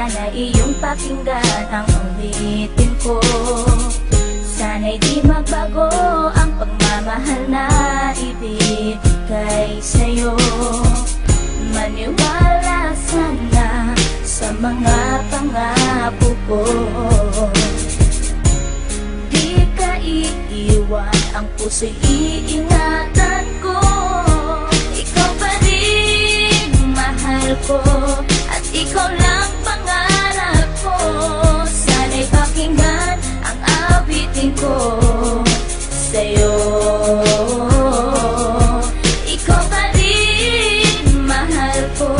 Sana iyong pakinggan ang ulitin ko. Sana'y di magbago ang pagmamahal na ibigay sa'yo. Maniwala sana sa mga pangako ko. Di ka iiwan, ang puso'y iingatan ko. Ikaw pa rin mahal ko, at ikaw lang pangarap ko. Sana'y pakinggan ang awitin ko sa'yo. Ikaw pa rin mahal ko,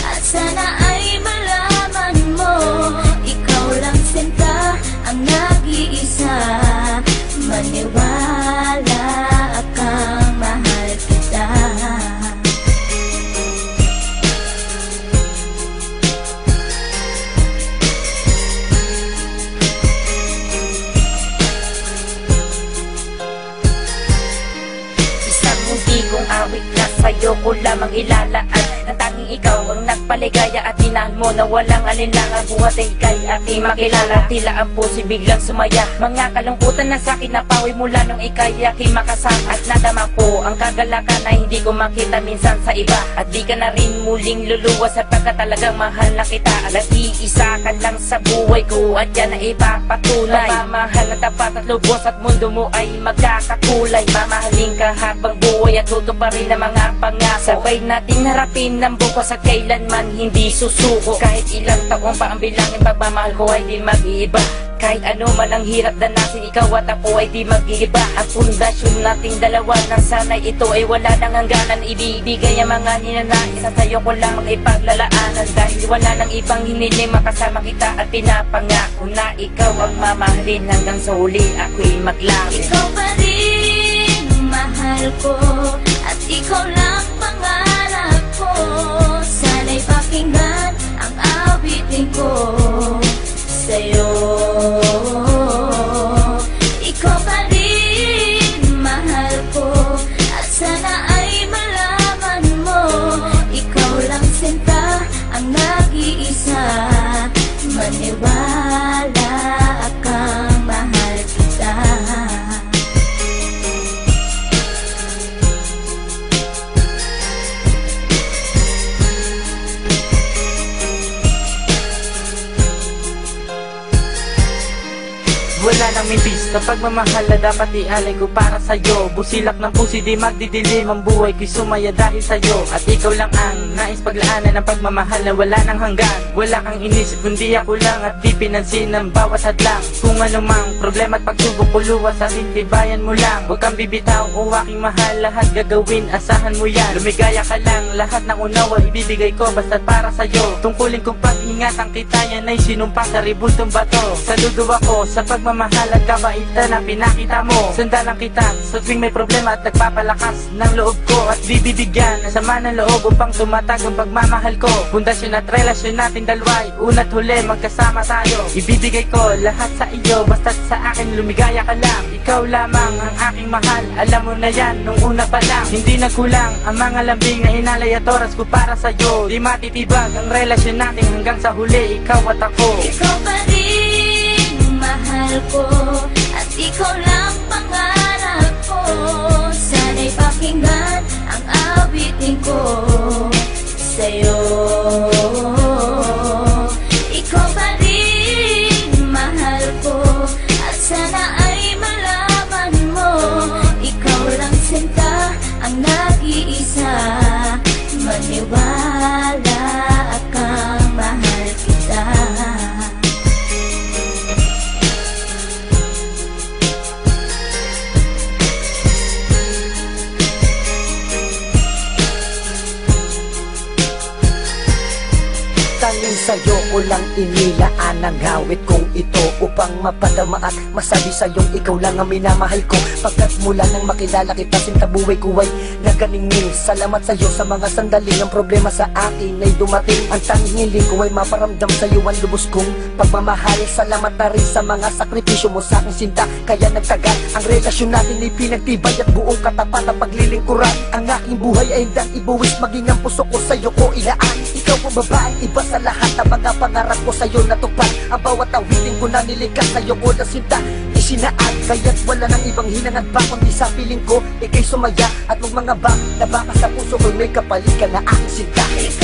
at sana ay malaman mo, ikaw lang sinta ang nag-iisa. Maniwala kang mahal kita. Isang hindi kong awit na sa'yo ko lamang ilalaan. Ang tanging ikaw ang nagpaligaya at tinahal mo na walang alinlangan. Buhat ay ika'y aking makilala. Tila ang puso'y biglang sumaya. Mga kalungkutan na sa'kin napawi mula nung ika'y aking makasama. At nadama ko ang kagalakan na hindi ko makita minsan sa iba. At di ka na rin muling luluwas sapagkat talagang mahal na kita. Nag-iisa ka lang sa buhay ko at yan na ipapatunay. Mamahal na tapat at lubos at mundo mo ay magkakakulay. Mamahalin ka habang buhay at tutuparin ang mga pangako. Sabay natin harapin ng bukas at kailanman hindi susuko. Kahit ilang taong pa ang bilangin, pagmamahal ko ay di mag-iiba. Kahit ano man ang hirap danasin, ikaw at ako ay di mag-iiba. Ang pundasyon nating dalawa nang sanay ito ay wala nang hangganan. Ibibigay ang mga ninanais at sa'yo ko lamang ipaglalaanan. Dahil wala nang ibang hiniling, makasama kita at pinapangako na ikaw ang mamahalin hanggang sa huli ako'y maglapit. Ikaw pa rin mahal ko, at ikaw lang pangarap ko. Sana'y pakinggan ang awitin ko sa'yo. Ikaw pa rin mahal ko, at sana ay malaman mo, ikaw lang sinta ang nag-iisa. Maniwala kang mahal kita. Wala nang mibis na pagmamahal na dapat ialay ko para sa'yo. Busilak ng pusi di magdidilim, ang buhay ko'y sumaya dahil sa'yo. At ikaw lang ang nais paglaanan ng pagmamahal na wala nang hanggan. Wala kang inisip kundi ako lang, at di pinansin ng bawat hadlang. Kung anumang problema at pagsubok ko luwas sa tintibayan mo lang. Huwag kang bibitaw o aking mahal, lahat gagawin asahan mo yan. Lumigaya ka lang, lahat ng unawa ibibigay ko basta't para sa'yo. Tungkulin kong pag-ingatan kita, yan ay sinumpa sa ribultong bato. Saludo ako sa pagmamahal at kabaitan na pinakita mo. Sandalan kita sa tuwing may problema at nagpapalakas ng loob ko. At bibibigyan ng sama ng loob upang tumatag ang pagmamahal ko. Pundasyon at relasyon natin dalawa'y una't huli magkasama tayo. Ibibigay ko lahat sa iyo basta't sa akin lumigaya ka lang. Ikaw lamang ang aking mahal, alam mo na yan nung una pa lang. Hindi nagkulang ang mga lambing na inalay at oras ko para sa'yo. Di matitibag ang relasyon natin hanggang sa huli, ikaw at ako. Ikaw pa rin mahal ko, at ikaw lang pangarap ko. Sana'y pakinggan ang awitin ko sa'yo. Ikaw pa rin mahal ko, at sana ay malaman mo, ikaw lang sinta ang nag-iisa. Maniwala kang mahal kita. Tanging sa'yo ko lang inilaan ang hawit kong ito, upang mapadama at masabi sa'yong ikaw lang ang minamahal ko. Pagkat mula nang makilala kita, sinta buhay ko ay naganingning. Salamat sa'yo sa mga sandaling ang problema sa akin ay dumating. Ang tanging hiling ko ay maparamdam sa'yo ang lubos kong pagmamahal. Salamat na rin sa mga sakripisyo mo sa aking sinta, kaya nagtagal ang relasyon natin ay pinagtibay at buong katapat ang paglilingkuran. Ang aking buhay ay hindang ibuwis, maging ang puso ko sa'yo ko ilaan. Ikaw ang babae, iba sa lahat ng mga pangarap ko sa'yo natupad. Ang bawat awitin ko na nilikas sa'yo ko na sinta isinaad, kaya't wala nang ibang hinangad pa kundi sa piling ko, ikay sumaya at magmangaba na baka sa puso ko'y may kapalit ka na aking sinta.